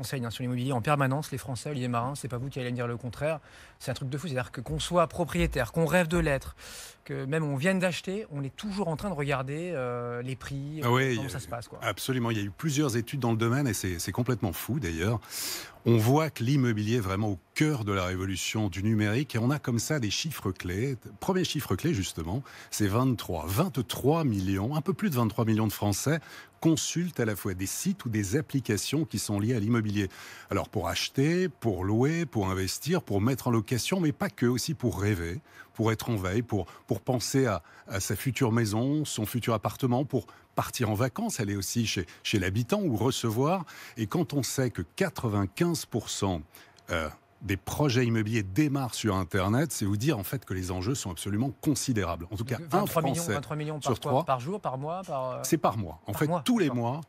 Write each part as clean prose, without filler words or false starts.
renseigne sur l'immobilier en permanence, les Français, Olivier Marin, c'est pas vous qui allez me dire le contraire. C'est un truc de fou, c'est-à-dire que qu'on soit propriétaire, qu'on rêve de l'être, que même on vienne d'acheter, on est toujours en train de regarder les prix, comment ça se passe, quoi. Absolument, il y a eu plusieurs études dans le domaine et c'est complètement fou d'ailleurs. On voit que l'immobilier est vraiment au cœur de la révolution du numérique et on a comme ça des chiffres clés. Premier chiffre clé justement, c'est 23 millions, un peu plus de 23 millions de Français consultent à la fois des sites ou des applications qui sont liées à l'immobilier. Alors pour acheter, pour louer, pour investir, pour mettre en location, mais pas que, aussi pour rêver, pour être en veille, pour penser à sa future maison, son futur appartement, pour partir en vacances, aller aussi chez l'habitant ou recevoir. Et quand on sait que 95% des projets immobiliers démarrent sur Internet, c'est vous dire en fait que les enjeux sont absolument considérables. En tout cas, 23 millions sur 3 par jour, par mois, c'est par mois. En fait, tous les mois,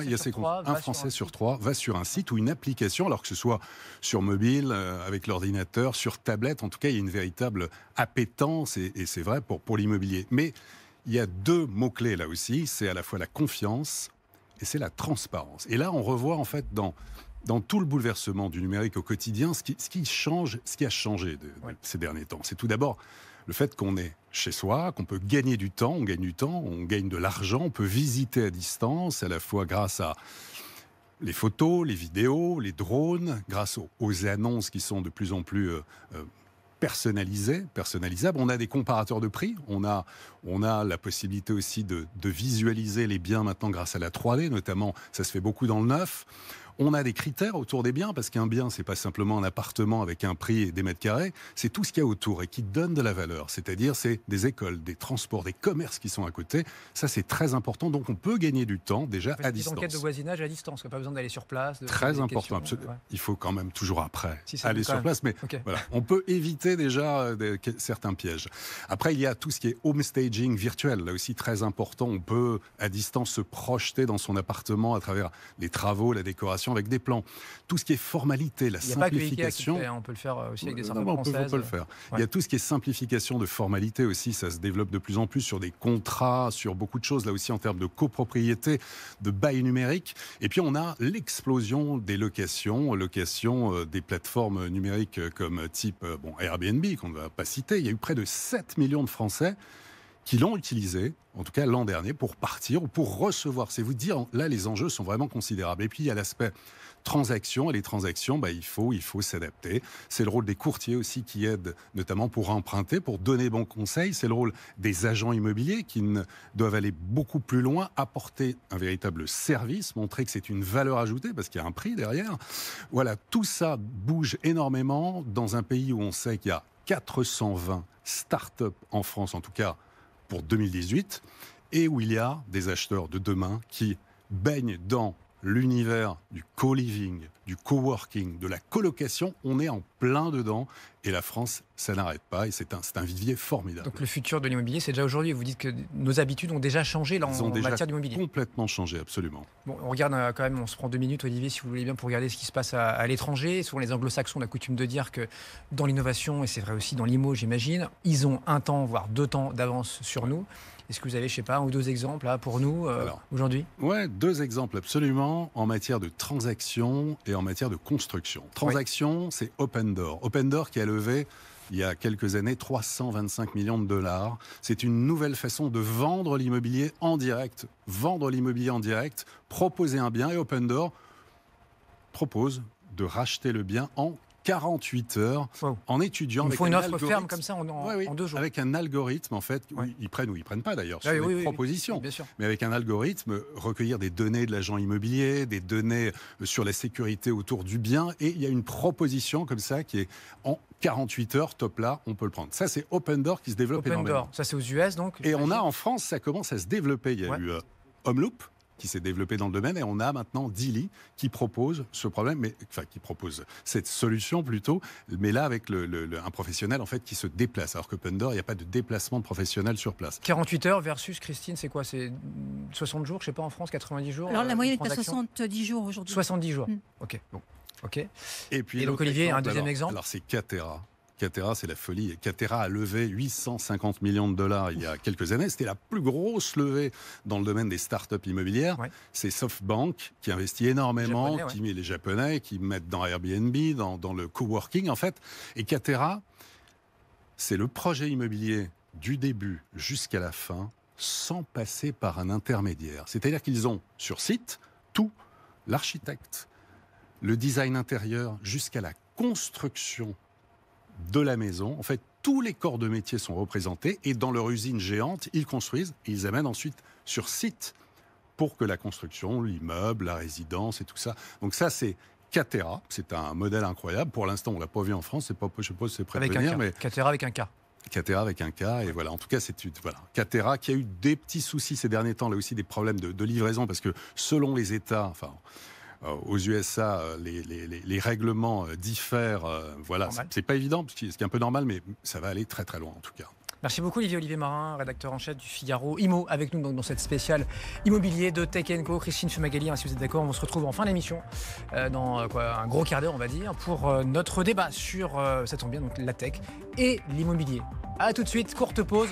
il y a ces comptes. Un Français sur 3 va sur un site ou une application, alors que ce soit sur mobile, avec l'ordinateur, sur tablette. En tout cas, il y a une véritable appétence, et c'est vrai pour l'immobilier. Mais il y a deux mots-clés là aussi, c'est à la fois la confiance et c'est la transparence. Et là, on revoit en fait dans tout le bouleversement du numérique au quotidien, ce qui a changé ces derniers temps. C'est tout d'abord le fait qu'on est chez soi, qu'on peut gagner du temps, on gagne de l'argent, on peut visiter à distance, à la fois grâce à les photos, les vidéos, les drones, grâce aux annonces qui sont de plus en plus personnalisables. On a des comparateurs de prix, on a la possibilité aussi de visualiser les biens maintenant grâce à la 3D, notamment ça se fait beaucoup dans le neuf. On a des critères autour des biens, parce qu'un bien, c'est pas simplement un appartement avec un prix et des mètres carrés, c'est tout ce qu'il y a autour et qui donne de la valeur. C'est-à-dire, c'est des écoles, des transports, des commerces qui sont à côté. Ça, c'est très important. Donc, on peut gagner du temps déjà à distance. Des enquêtes de voisinage à distance, pas besoin d'aller sur place. Très important, absolument. Ouais. Il faut quand même toujours après aller sur place, mais voilà, on peut éviter déjà certains pièges. Après, il y a tout ce qui est home staging virtuel, là aussi très important. On peut à distance se projeter dans son appartement à travers les travaux, la décoration, avec des plans. Tout ce qui est formalité, la simplification. Il n'y a pas que Ikea qui le fait, on peut le faire aussi avec des startups françaises. On peut le faire. Ouais. Il y a tout ce qui est simplification de formalité aussi, ça se développe de plus en plus sur des contrats, sur beaucoup de choses, là aussi en termes de copropriété, de bail numérique. Et puis on a l'explosion des locations des plateformes numériques comme type Airbnb, qu'on ne va pas citer. Il y a eu près de 7 millions de Français qui l'ont utilisé, en tout cas l'an dernier, pour partir ou pour recevoir. C'est vous dire, là, les enjeux sont vraiment considérables. Et puis, il y a l'aspect transaction. Et les transactions, il faut s'adapter. C'est le rôle des courtiers aussi qui aident, notamment pour emprunter, pour donner bons conseils. C'est le rôle des agents immobiliers qui doivent aller beaucoup plus loin, apporter un véritable service, montrer que c'est une valeur ajoutée, parce qu'il y a un prix derrière. Voilà, tout ça bouge énormément dans un pays où on sait qu'il y a 420 start-up en France, en tout cas, pour 2018, et où il y a des acheteurs de demain qui baignent dans l'univers du co-living, du coworking, de la colocation. On est en plein dedans, et la France, ça n'arrête pas, et c'est un vivier formidable. Donc le futur de l'immobilier, c'est déjà aujourd'hui. Vous dites que nos habitudes ont déjà changé en matière d'immobilier. Complètement changé, absolument. Bon, on regarde quand même, on se prend 2 minutes, Olivier, si vous voulez bien, pour regarder ce qui se passe à l'étranger. Souvent, les anglo-saxons ont la coutume de dire que dans l'innovation, et c'est vrai aussi dans l'IMO, j'imagine, ils ont 1 temps, voire 2 temps d'avance sur nous. Est-ce que vous avez, je ne sais pas, 1 ou 2 exemples là, pour nous aujourd'hui ? Oui, 2 exemples absolument, en matière de transaction et en matière de construction. Transaction, c'est Open Door. Open Door qui a levé, il y a quelques années, 325 millions de dollars. C'est une nouvelle façon de vendre l'immobilier en direct. Proposer un bien, et Open Door propose de racheter le bien en 48 heures, en étudiant. Il faut une offre ferme comme ça en 2 jours. Avec un algorithme, en fait, ils prennent ou ils prennent pas d'ailleurs, sur les propositions. Bien sûr. Mais avec un algorithme, recueillir des données de l'agent immobilier, des données sur la sécurité autour du bien, et il y a une proposition comme ça qui est en 48 heures, top là, on peut le prendre. Ça, c'est Open Door qui se développe énormément. Ça, c'est aux US, donc. Et on a en France, ça commence à se développer. Il y a eu Homeloop, qui s'est développé dans le domaine, et on a maintenant Dili qui propose ce problème, qui propose cette solution plutôt, mais là avec un professionnel en fait qui se déplace, alors qu'Open Door, il n'y a pas de déplacement de professionnel sur place. 48 heures versus, Christine, c'est quoi ? C'est 60 jours, je sais pas, en France, 90 jours. Alors la moyenne est à 70 jours aujourd'hui. 70 jours, ok. Bon. Ok. Et puis donc Olivier, un deuxième exemple. Alors c'est Catera Catera, c'est la folie. Catera a levé 850 millions de dollars il y a quelques années. C'était la plus grosse levée dans le domaine des startups immobilières. Ouais. C'est SoftBank qui investit énormément, qui met les Japonais, qui mettent dans Airbnb, dans le coworking en fait. Et Catera, c'est le projet immobilier du début jusqu'à la fin, sans passer par un intermédiaire. C'est-à-dire qu'ils ont sur site tout, l'architecte, le design intérieur, jusqu'à la construction de la maison. En fait, tous les corps de métier sont représentés et dans leur usine géante, ils construisent et ils amènent ensuite sur site pour que la construction, l'immeuble, la résidence et tout ça. Donc ça, c'est Catera. C'est un modèle incroyable. Pour l'instant, on ne l'a pas vu en France. Je ne sais pas si c'est prêt à venir. Mais Catera avec un K. Catera avec un K, et voilà. En tout cas, Catera qui a eu des petits soucis ces derniers temps, là aussi des problèmes de livraison, parce que selon les États, enfin, aux USA, les règlements diffèrent. Voilà, c'est pas évident, ce qui est un peu normal, mais ça va aller très très loin en tout cas. Merci beaucoup Olivier Marin, rédacteur en chef du Figaro Immo, avec nous dans cette spéciale immobilier de Tech & Co. Christine Fumagalli, si vous êtes d'accord, on se retrouve en fin d'émission, dans un gros quart d'heure on va dire, pour notre débat sur, ça tombe bien, donc la tech et l'immobilier. A tout de suite, courte pause.